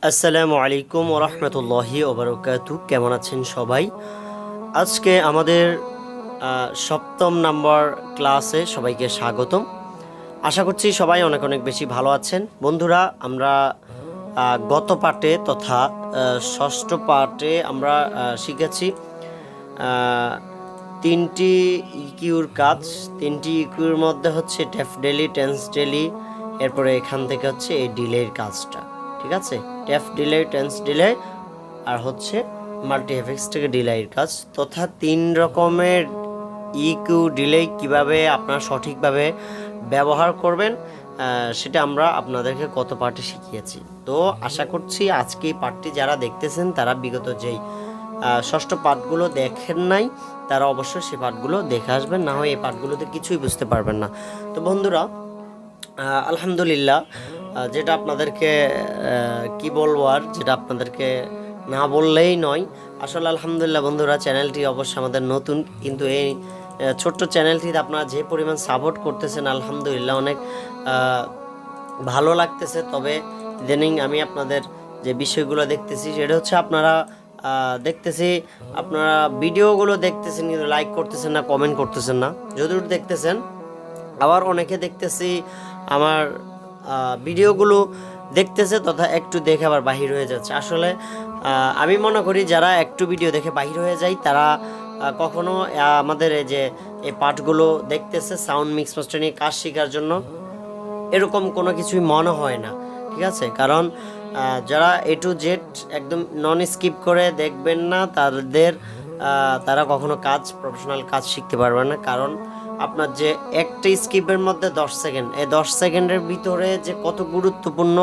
আসসালামু আলাইকুম ওয়া রাহমাতুল্লাহি ওয়া বারাকাতুহু। কেমন আছেন সবাই? আজকে আমাদের সপ্তম নাম্বার ক্লাসে সবাইকে স্বাগতম। আশা করছি সবাই অনেক অনেক বেশি ভালো আছেন। বন্ধুরা, আমরা গত পাঠে তথা ষষ্ঠ পাঠে আমরা শিখেছি তিনটি ইকিউর কাজ। তিনটি ইকিউর মধ্যে হচ্ছে টেফ ডেলি, টেন্স ডেলি, এরপরে এখান থেকে হচ্ছে এই ডিলের কাজটা। ঠিক আছে, টেফ ডিলে, টেন্স ডিলে আর হচ্ছে মাল্টি এফেক্টস থেকে ডিলের কাজ, তথা তিন রকমের ইকিউ ডিলে কিভাবে আপনারা সঠিকভাবে ব্যবহার করবেন সেটা আমরা আপনাদেরকে গত পাঠে শিখিয়েছি। তো আশা করছি আজকে এই পাঠটি যারা দেখতেছেন তারা বিগত যেই ষষ্ঠ পাঠগুলো দেখেন নাই তারা অবশ্যই সেই পাঠগুলো দেখে আসবেন, না হয় এই পাঠগুলোতে কিছুই বুঝতে পারবেন না। তো বন্ধুরা, আলহামদুলিল্লাহ, যেটা আপনাদেরকে কি বলবো আর যেটা আপনাদেরকে না বললেই নয়, আসলে আলহামদুলিল্লাহ বন্ধুরা, চ্যানেলটি অবশ্য আমাদের নতুন, কিন্তু এই ছোট্ট চ্যানেলটিতে আপনারা যে পরিমাণ সাপোর্ট করতেছেন আলহামদুলিল্লাহ অনেক ভালো লাগতেছে। তবে ইদানিং আমি আপনাদের যে বিষয়গুলো দেখতেছি সেটা হচ্ছে আপনারা ভিডিওগুলো দেখতেছেন কিন্তু লাইক করতেছেন না, কমেন্ট করতেছেন না। যদিও দেখতেছেন, আবার অনেকে দেখতেছি আমার ভিডিওগুলো দেখতেছে তথা একটু দেখে আবার বাহির হয়ে যাচ্ছে। আসলে আমি মনে করি যারা একটু ভিডিও দেখে বাহির হয়ে যায় তারা কখনো আমাদের এই যে এই পার্টগুলো দেখতেছে সাউন্ড মিক্স মাস্টারিং কাজ শেখার জন্য, এরকম কোনো কিছুই মনে হয় না। ঠিক আছে, কারণ যারা এ টু জেড একদম নন স্কিপ করে দেখবেন না তারা কখনো প্রফেশনাল কাজ শিখতে পারবেন না। কারণ আপনার যে একটা স্কিপের মধ্যে 10 সেকেন্ড, এই 10 সেকেন্ডের ভিতরে যে কত গুরুত্বপূর্ণ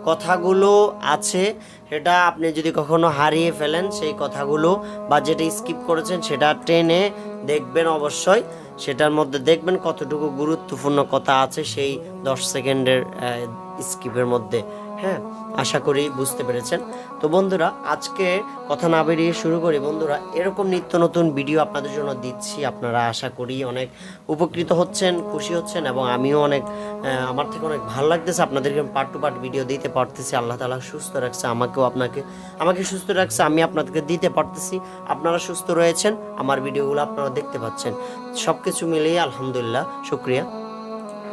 কথাগুলো আছে সেটা আপনি যদি কখনো হারিয়ে ফেলেন, সেই কথাগুলো বা যেটা স্কিপ করেছেন সেটা টেনে দেখবেন, অবশ্যই সেটার মধ্যে দেখবেন কতটুকু গুরুত্বপূর্ণ কথা আছে সেই 10 সেকেন্ডের স্কিপের মধ্যে। হ্যাঁ, আশা করি বুঝতে পেরেছেন। তো বন্ধুরা, আজকে কথা না বেরিয়ে শুরু করি। বন্ধুরা, এরকম নিত্য নতুন ভিডিও আপনাদের জন্য দিচ্ছি, আপনারা আশা করি অনেক উপকৃত হচ্ছেন, খুশি হচ্ছেন, এবং আমিও অনেক আমার থেকে অনেক ভালো লাগতেছে আপনাদেরকে পার্ট টু পার্ট ভিডিও দিতে পারতেছি। আল্লাহ তাআলা সুস্থ রাখছে আমাকে সুস্থ রাখছে, আমি আপনাদেরকে দিতে পারতেছি, আপনারা সুস্থ রয়েছেন, আমার ভিডিওগুলো আপনারা দেখতে পাচ্ছেন। সব কিছু মিলিয়ে আলহামদুলিল্লাহ, শুকরিয়া।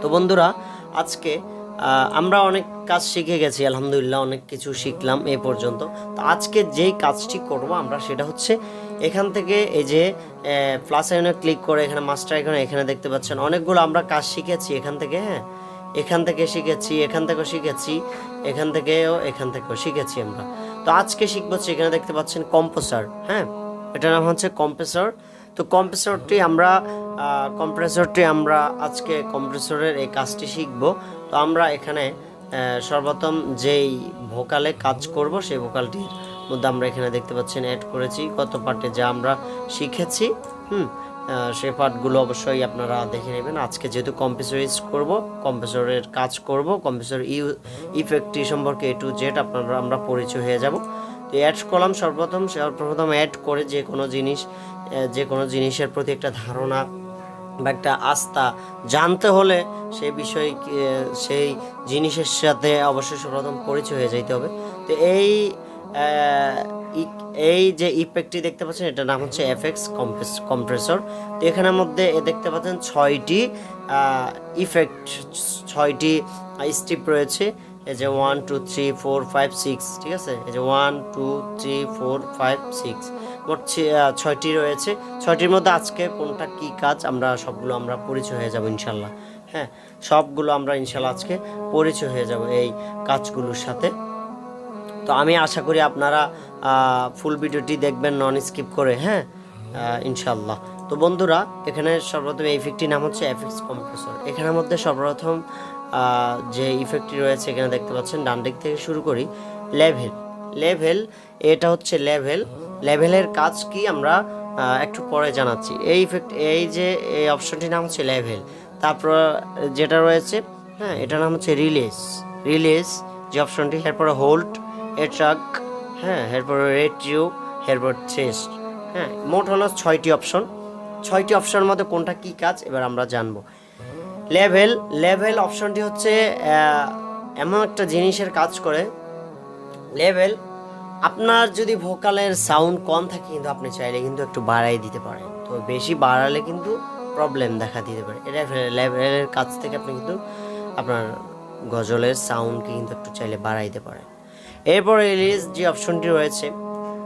তো বন্ধুরা, আজকে আমরা অনেক কাজ শিখে গেছি, আলহামদুলিল্লাহ অনেক কিছু শিখলাম এ পর্যন্ত। তো আজকে যেই কাজটি করব আমরা সেটা হচ্ছে এখান থেকে এই যে প্লাস আইকনে ক্লিক করে এখানে মাস্টার এখানে দেখতে পাচ্ছেন অনেকগুলো আমরা কাজ শিখেছি এখান থেকে। হ্যাঁ, এখান থেকে শিখেছি, এখান থেকেও শিখেছি, এখান থেকেও শিখেছি আমরা। তো আজকে শিখবো হচ্ছে এখানে দেখতে পাচ্ছেন কম্প্রেসর। হ্যাঁ, এটার নাম হচ্ছে কম্প্রেসর। তো কম্প্রেসরটি আমরা আজকে কম্প্রেসরের এই কাজটি শিখব। তো আমরা এখানে সর্বপ্রথম যেই ভোকালে কাজ করব সেই ভোকালটির মধ্যে আমরা এখানে দেখতে পাচ্ছেন অ্যাড করেছি গত পার্টে যা আমরা শিখেছি। সেই পার্টগুলো অবশ্যই আপনারা দেখে নেবেন। আজকে যেহেতু কম্প্রেসরাইজ করব, কম্প্রেসরের কাজ করব, কম্প্রেসর ইফেক্টটি সম্পর্কে এ টু জেড আমরা পরিচয় হয়ে যাব। তো অ্যাড করলাম সর্বপ্রথম অ্যাড করে যে কোনো জিনিসের প্রতি একটা ধারণা বা একটা আস্থা জানতে হলে সেই জিনিসের সাথে অবশ্যই সর্বপ্রথম পরিচয় হয়ে যেতে হবে। তো এই যে ইফেক্টটি দেখতে পাচ্ছেন এটার নাম হচ্ছে এফএক্স কম্প্রেসর। তো এখানের মধ্যে দেখতে পাচ্ছেন 6টি ইফেক্ট, 6টি স্টেপ রয়েছে। এই যে 1 2 3 4 5 6, ঠিক আছে, এই যে 1 2 3 4 5 6 মোট 6টি রয়েছে। 6টির মধ্যে আজকে কোনটা কি কাজ সবগুলো আমরা পরিচয় হয়ে যাব ইনশাল্লাহ। হ্যাঁ, সবগুলো আমরা ইনশাল্লাহ আজকে পরিচয় হয়ে যাব এই কাজগুলোর সাথে। তো আমি আশা করি আপনারা ফুল ভিডিওটি দেখবেন নন স্কিপ করে। হ্যাঁ, ইনশাল্লাহ। তো বন্ধুরা, এখানে সর্বপ্রথম এই ইফেক্টটির নাম হচ্ছে এফএক্স কম্প্রেসর। এখানের মধ্যে সর্বপ্রথম যে ইফেক্টটি রয়েছে এখানে দেখতে পাচ্ছেন ডান দিক থেকে শুরু করি। লেভেল, এটা হচ্ছে লেভেলের কাজ কি আমরা একটু পরে জানাচ্ছি। এই অপশনটির নাম হচ্ছে লেভেল। তারপর যেটা রয়েছে, হ্যাঁ, এটার নাম হচ্ছে রিলিজ যে অপশনটি, এরপরে হোল্ড, এট্রাক, হ্যাঁ, এরপরে রেট্রিউ, এরপর চেস্ট। হ্যাঁ, মোট হলো 6টি অপশন। 6টি অপশনের মধ্যে কোনটা কি কাজ এবার আমরা জানবো। লেভেল অপশনটি হচ্ছে এমন একটা জিনিসের কাজ করে লেভেল আপনার যদি ভোকালের সাউন্ড কম থাকে কিন্তু আপনি চাইলে কিন্তু একটু বাড়াই দিতে পারেন, তো বেশি বাড়ালে কিন্তু প্রবলেম দেখা দিতে পারে। এটা লেভেলের কাছ থেকে আপনি কিন্তু আপনার গজলের সাউন্ডকে কিন্তু একটু চাইলে বাড়াইতে পারেন। এরপর রিলিজ যে অপশনটি রয়েছে,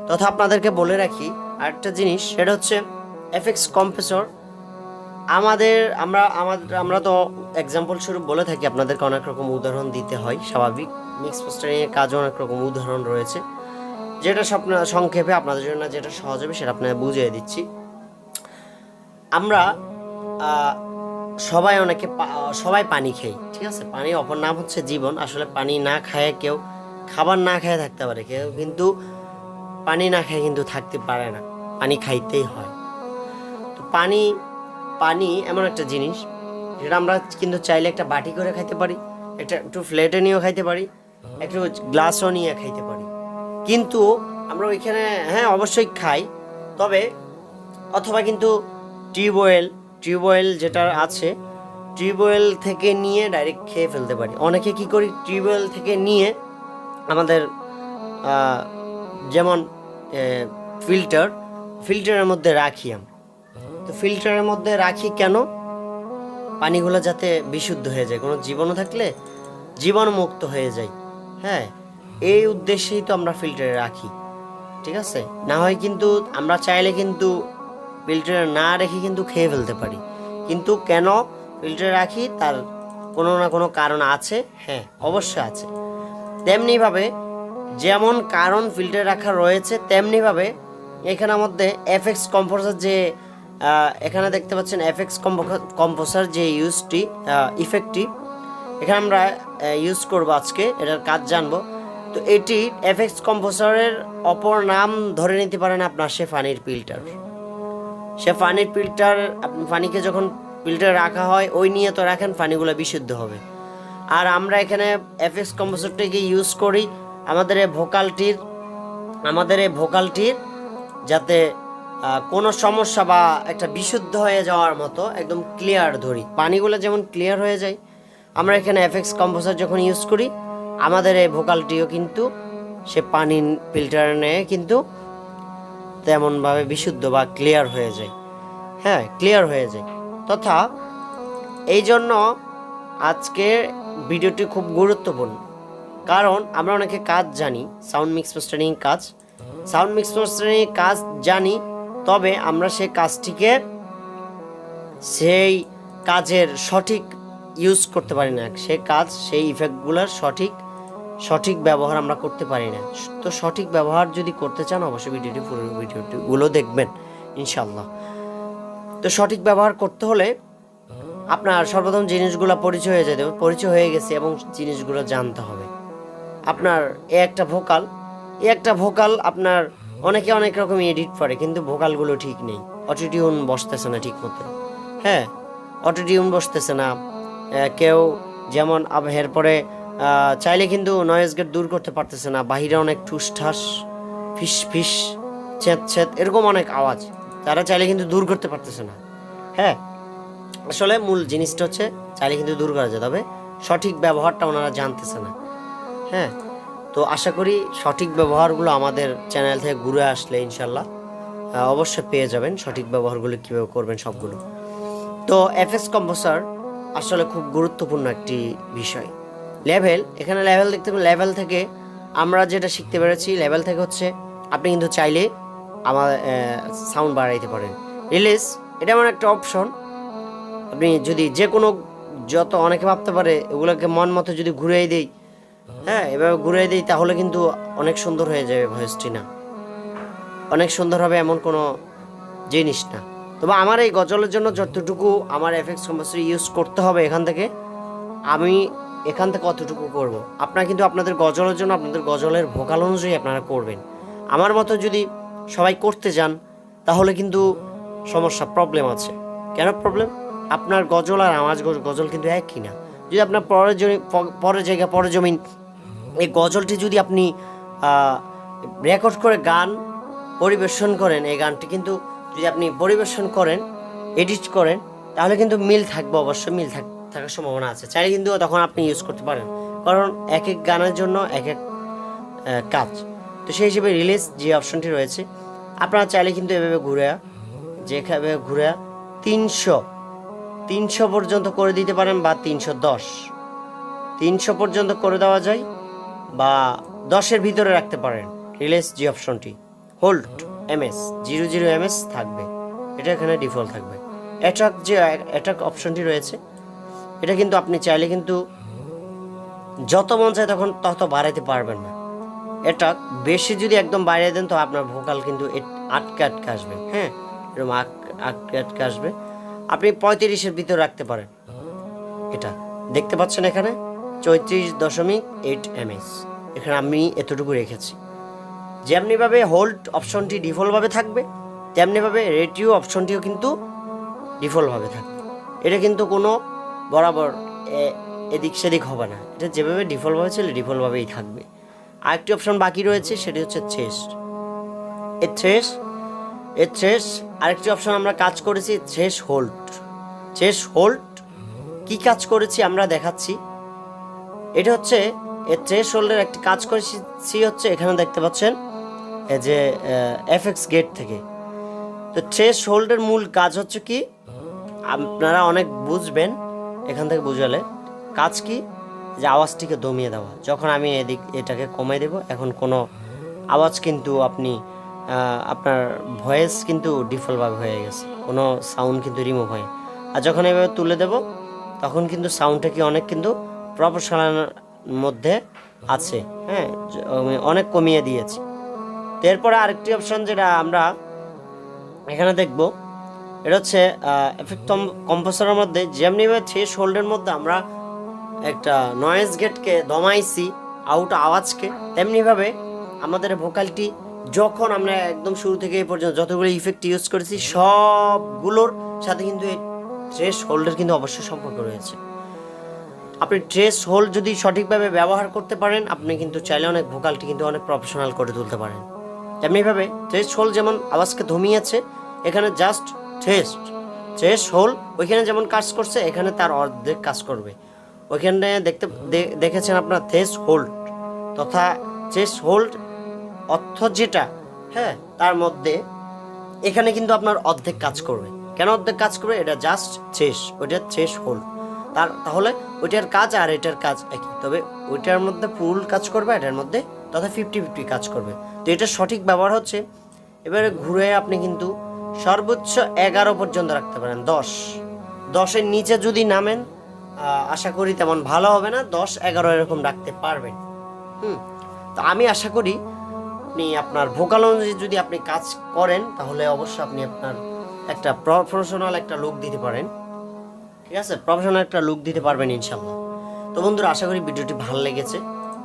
তথা আপনাদেরকে বলে রাখি আরেকটা জিনিস, সেটা হচ্ছে এফএক্স কম্প্রেসর। আমরা তো এক্সাম্পল স্বরূপ বলে থাকি, আপনাদেরকে অনেক রকম উদাহরণ দিতে হয়, স্বাভাবিক। মিক্স মাস্টারিংয়ের কাজও অনেক রকম উদাহরণ রয়েছে, যেটা সংক্ষেপে আপনাদের জন্য যেটা সহজ হবে সেটা আপনাদের বুঝিয়ে দিচ্ছি। আমরা সবাই পানি খাই, ঠিক আছে? পানির অপর নাম হচ্ছে জীবন। আসলে পানি না খায় কেউ, খাবার না খেয়ে থাকতে পারে কেউ, কিন্তু পানি না খেয়ে কিন্তু থাকতে পারে না, পানি খাইতেই হয়। তো পানি এমন একটা জিনিস যেটা আমরা কিন্তু চাইলে একটা বাটি করে খাইতে পারি, একটু ফ্লেটে নিয়েও খাইতে পারি, একটু গ্লাসও নিয়ে খাইতে পারি। কিন্তু আমরা ওইখানে অবশ্যই খাই, তবে অথবা কিন্তু টিউবওয়েল যেটা আছে, টিউবওয়েল থেকে নিয়ে ডাইরেক্ট খেয়ে ফেলতে পারি। অনেকে কি করি, টিউবওয়েল থেকে নিয়ে আমাদের যেমন ফিল্টারের মধ্যে রাখি। তো ফিল্টারের মধ্যে রাখি কেন? পানিগুলো যাতে বিশুদ্ধ হয়ে যায়, কোনো জীবাণু থাকলে জীবাণুমুক্ত হয়ে যায়। এই উদ্দেশ্যেই তো আমরা ফিল্টারে রাখি, ঠিক আছে? না হয় কিন্তু আমরা চাইলে কিন্তু ফিল্টারে না রেখে কিন্তু খেয়ে ফেলতে পারি। কিন্তু কেন ফিল্টারে রাখি, তার কোনো না কোনো কারণ আছে, অবশ্যই আছে। তেমনিভাবে যেমন কারণ ফিল্টারে রাখা রয়েছে, তেমনিভাবে এখানের মধ্যে এফএক্স কম্প্রেসর যে এখানে দেখতে পাচ্ছেন, এফএক্স কম্প্রেসর যে ইফেক্টটি এখানে আমরা ইউজ করবো আজকে, এটার কাজ জানবো। তো এটি এফএক্স কম্প্রেসরের অপর নাম ধরে নিতে পারেন আপনার শেফানির ফিল্টার। আপনি পানিকে যখন ফিল্টারে রাখা হয়, ওই নিয়ে তো রাখেন, পানিগুলো বিশুদ্ধ হবে। আর আমরা এখানে এফএক্স কম্প্রেসরটিকে ইউজ করি আমাদের এই ভোকালটির যাতে কোনো সমস্যা বা একটা বিশুদ্ধ হয়ে যাওয়ার মতো একদম ক্লিয়ার ধরি, পানিগুলো যেমন ক্লিয়ার হয়ে যায়। আমরা এখানে এফএক্স কম্প্রেসর যখন ইউজ করি, আমাদের এই ভোকালটিও কিন্তু সে পানি ফিল্টার নিয়ে কিন্তু তেমনভাবে বিশুদ্ধ বা ক্লিয়ার হয়ে যায়, ক্লিয়ার হয়ে যায়। তথা এই জন্য আজকের ভিডিওটি খুব গুরুত্বপূর্ণ, কারণ আমরা অনেকে কাজ জানি, সাউন্ড মিক্স মাস্টারিং কাজ জানি, তবে আমরা সেই কাজটিকে সেই কাজের সঠিক ইউজ করতে পারি না। সেই ইফেক্টগুলোর সঠিক ব্যবহার আমরা করতে পারি না। তো সঠিক ব্যবহার যদি করতে চান, অবশ্যই পুরো ভিডিওগুলো দেখবেন ইনশাল্লাহ। তো সঠিক ব্যবহার করতে হলে আপনার সর্বপ্রথম জিনিসগুলো পরিচয় হয়ে গেছে এবং জিনিসগুলো জানতে হবে। আপনার একটা ভোকাল আপনার অনেকে অনেক রকম এডিট করে, কিন্তু ভোকালগুলো ঠিক নেই, অটোটিউন বসতেছে না ঠিক মতো, অটোটিউন বসতেছে না। কেউ যেমন এরপরে চাইলে কিন্তু নয়েজ গেট দূর করতে পারতেছে না, বাহিরে অনেক ঠুসঠাস, ফিস ফিস, ছেদ এরকম অনেক আওয়াজ তারা চাইলে কিন্তু দূর করতে পারতেছে না। আসলে মূল জিনিসটা হচ্ছে চাইলে কিন্তু দূর করা যায়, তবে সঠিক ব্যবহারটা ওনারা জানতেছে না। তো আশা করি সঠিক ব্যবহারগুলো আমাদের চ্যানেল থেকে ঘুরে আসলে ইনশাল্লাহ অবশ্যই পেয়ে যাবেন, সঠিক ব্যবহারগুলো কীভাবে করবেন সবগুলো। তো এফএক্স কম্প্রেসর আসলে খুব গুরুত্বপূর্ণ একটি বিষয়। এখানে লেভেল দেখতে পাবেন। লেভেল থেকে আমরা যেটা শিখতে পেরেছি, লেভেল থেকে হচ্ছে আপনি কিন্তু চাইলে আমার সাউন্ড বাড়াইতে পারেন। রিলিজ এটা এমন একটা অপশন, আপনি যদি যে কোনো অনেকে ভাবতে পারে এগুলোকে মন মতো যদি ঘুরিয়ে দিই, এভাবে ঘুরিয়ে দিই, তাহলে কিন্তু অনেক সুন্দর হয়ে যাবে ভয়েসটি। না, অনেক সুন্দর হবে এমন কোনো জিনিস না। তবে আমার এই গজলের জন্য যতটুকু আমার এফএক্স কম্প্রেসর ইউজ করতে হবে, আমি এখান থেকে অতটুকু করব। আপনারা কিন্তু আপনাদের গজলের জন্য আপনাদের গজলের ভোকাল অনুযায়ী আপনারা করবেন। আমার মতো যদি সবাই করতে যান, তাহলে কিন্তু প্রবলেম আছে। কেন প্রবলেম? আপনার গজল আর আমার গজল কিন্তু একই না। যদি আপনার পরের জমিন এই গজলটি যদি আপনি রেকর্ড করে গান পরিবেশন করেন, এই গানটি কিন্তু যদি আপনি পরিবেশন করেন, এডিট করেন, তাহলে কিন্তু মিল থাকবে, অবশ্যই মিল থাকার সম্ভাবনা আছে। চাইলে কিন্তু তখন আপনি ইউজ করতে পারেন, কারণ এক এক গানের জন্য কাজ। তো সেই হিসেবে রিলিজ যে অপশনটি রয়েছে, আপনারা চাইলে কিন্তু এভাবে যেভাবে ঘুরে 300 পর্যন্ত করে দিতে পারেন, বা 310 পর্যন্ত করে দেওয়া যায়, বা 10-এর ভিতরে রাখতে পারেন। রিলিজ যে অপশনটি হোল্ড MS 00 MS থাকবে, এটা এখানে ডিফল্ট থাকবে। অ্যাটাক অপশনটি রয়েছে, এটা কিন্তু আপনি চাইলে কিন্তু যত মন চায় তত বাড়াইতে পারবেন না। এটা বেশি যদি একদম বাড়িয়ে দেন তো আপনার ভোকাল কিন্তু আটকে আসবে। হ্যাঁ, এরকম আটকে আসবে। আপনি 35-এর ভিতর রাখতে পারেন। এটা দেখতে পাচ্ছেন এখানে 34.8 MS, এখানে আমি এতটুকু রেখেছি। যেমনিভাবে হোল্ড অপশনটি ডিফল্টভাবে থাকবে, তেমনিভাবে রেডিও অপশনটিও কিন্তু ডিফল্টভাবে থাকবে। এটা কিন্তু কোনো বরাবর এদিক সেদিক হবে না, এটা যেভাবে ডিফল্টভাবে ছিল ডিফল্টভাবেই থাকবে। আরেকটি অপশন বাকি রয়েছে, সেটি হচ্ছে থ্রেশ। আরেকটি অপশন আমরা কাজ করেছি থ্রেশ হোল্ড। কি কাজ করেছি আমরা দেখাচ্ছি। এটা হচ্ছে থ্রেশ হোল্ডের একটি কাজ করেছি হচ্ছে এখানে দেখতে পাচ্ছেন এই যে FX গেট থেকে। তো থ্রেশ হোল্ডের মূল কাজ হচ্ছে কি, আপনারা অনেক বুঝবেন এখান থেকে বুঝালে। কাজ কি, যে আওয়াজটিকে দমিয়ে দেওয়া। যখন আমি এটাকে কমিয়ে দেব, এখন কোনো আওয়াজ কিন্তু আপনার ভয়েস কিন্তু ডিফল্টভাবে হয়ে গেছে, কোনো সাউন্ড কিন্তু রিমুভ হয়। আর যখন এভাবে তুলে দেব তখন কিন্তু সাউন্ডটা কি অনেক কিন্তু প্রফেশনাল মধ্যে আছে। হ্যাঁ, আমি অনেক কমিয়ে দিয়েছি। এরপরে আরেকটি অপশন যেটা আমরা এখানে দেখব, এটা হচ্ছে এফেক্ট কম্প্রেসরের মধ্যে যেমনিভাবে থ্রেশ হোল্ডের মধ্যে আমরা একটা নয়েজ গেটকে দমাইছি, আওয়াজকে, তেমনিভাবে আমাদের ভোকালটি যখন আমরা একদম শুরু থেকে এই পর্যন্ত যতগুলো ইফেক্ট ইউজ করেছি সবগুলোর সাথে কিন্তু এই থ্রেশ হোল্ডের কিন্তু অবশ্যই সম্পর্ক রয়েছে। আপনি থ্রেশ হোল্ড যদি সঠিকভাবে ব্যবহার করতে পারেন, আপনি কিন্তু চাইলে অনেক ভোকালটি কিন্তু অনেক প্রফেশনাল করে তুলতে পারেন। তেমনিভাবে থ্রেশ হোল্ড যেমন আওয়াজকে দমিয়েছে, এখানে জাস্ট থ্রেশ হোল্ড ওইখানে যেমন কাজ করছে, এখানে তার অর্ধেক কাজ করবে। ওইখানে দেখেছেন আপনার থ্রেশ হোল্ড তথা থ্রেশ হোল্ড অর্থ যেটা, হ্যাঁ, তার মধ্যে এখানে কিন্তু আপনার অর্ধেক কাজ করবে। কেন অর্ধেক কাজ করবে? এটা জাস্ট ওইটা থ্রেশ হোল্ড। তাহলে ওইটার কাজ আর এটার কাজ একই, তবে ওইটার মধ্যে ফুল কাজ করবে, এটার মধ্যে তথা 50-50 কাজ করবে। তো এটার সঠিক ব্যবহার হচ্ছে, এবারে ঘুরে আপনি কিন্তু সর্বোচ্চ 11 পর্যন্ত রাখতে পারেন। 10-এর নিচে যদি নামেন আশা করি তেমন ভালো হবে না। 10-11 এরকম রাখতে পারবেন। তো আমি আশা করি আপনি আপনার ভোকাল অনুযায়ী যদি আপনি কাজ করেন, তাহলে অবশ্যই আপনি আপনার একটা প্রফেশনাল একটা লুক দিতে পারেন। ঠিক আছে, প্রফেশনাল একটা লুক দিতে পারবেন ইনশাল্লাহ। তো বন্ধুরা, আশা করি ভিডিওটি ভালো লেগেছে।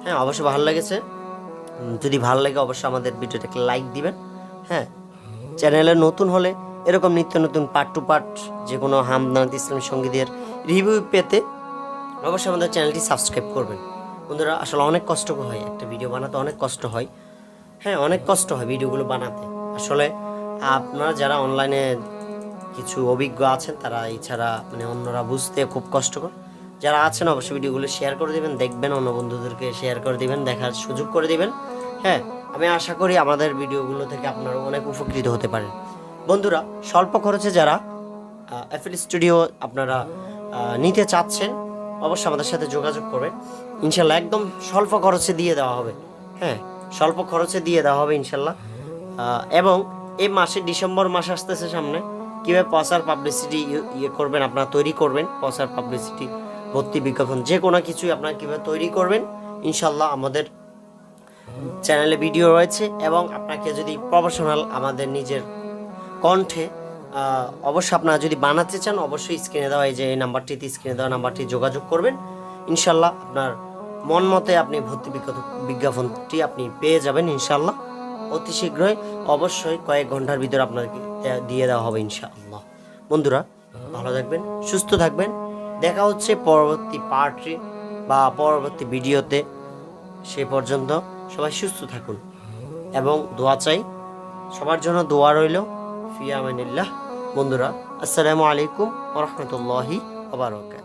হ্যাঁ, অবশ্যই ভালো লেগেছে। যদি ভালো লাগে অবশ্যই আমাদের ভিডিওটাকে লাইক দিবেন। হ্যাঁ, চ্যানেলে নতুন হলে এরকম নিত্য নতুন পার্ট টু পার্ট যে কোনো হামদ ইসলামী সঙ্গীতের রিভিউ পেতে অবশ্যই আমাদের চ্যানেলটি সাবস্ক্রাইব করবেন। বন্ধুরা, আসলে অনেক কষ্ট হয়, একটা ভিডিও বানাতে অনেক কষ্ট হয়। হ্যাঁ, অনেক কষ্ট হয় ভিডিওগুলো বানাতে। আসলে আপনারা যারা অনলাইনে কিছু অভিজ্ঞ আছেন, তারা এছাড়া অন্যরা বুঝতে খুব কষ্টকর। যারা আছেন অবশ্যই ভিডিওগুলো শেয়ার করে দেবেন, দেখবেন, অন্য বন্ধুদেরকে শেয়ার করে দেবেন, দেখার সুযোগ করে দেবেন। হ্যাঁ, আমি আশা করি আমাদের ভিডিওগুলো থেকে আপনারা অনেক উপকৃত হতে পারেন। বন্ধুরা, স্বল্প খরচে যারা FL স্টুডিও আপনারা নিতে চাচ্ছেন, অবশ্যই আমাদের সাথে যোগাযোগ করবেন। ইনশাল্লাহ একদম স্বল্প খরচে দিয়ে দেওয়া হবে। হ্যাঁ, স্বল্প খরচে দিয়ে দেওয়া হবে ইনশাল্লাহ। এবং এই মাসে ডিসেম্বর মাস আসতেছে সামনে, কীভাবে প্রচার পাবলিসিটি করবেন, আপনারা তৈরি করবেন, প্রচার পাবলিসিটি ভর্তি বিজ্ঞাপন যে কোনো কিছুই আপনারা কীভাবে তৈরি করবেন, ইনশাল্লাহ আমাদের চ্যানেলে ভিডিও রয়েছে। এবং আপনাকে যদি প্রফেশনাল আমাদের নিজের কণ্ঠে অবশ্যই আপনারা যদি বানাতে চান, অবশ্যই স্ক্রিনে দেওয়া এই যে এই নাম্বারটিতে, স্ক্রিনে দেওয়া নাম্বারটি যোগাযোগ করবেন। ইনশাল্লাহ আপনার মন মতে আপনি ভর্তি বিজ্ঞাপনটি আপনি পেয়ে যাবেন ইনশাল্লাহ। অতি শীঘ্রই অবশ্যই কয়েক ঘন্টার ভিতরে আপনাকে দিয়ে দেওয়া হবে ইনশাআল্লাহ। বন্ধুরা, ভালো থাকবেন, সুস্থ থাকবেন। দেখা হচ্ছে পরবর্তী পার্টে বা পরবর্তী ভিডিওতে। সে পর্যন্ত সবাই সুস্থ থাকুন এবং দোয়া চাই, সবার জন্য দোয়া রইল। ফি আমানিল্লাহ। বন্ধুরা, আসসালামু আলাইকুম ওয়া রাহমাতুল্লাহি ওয়া বারাকাতুহু।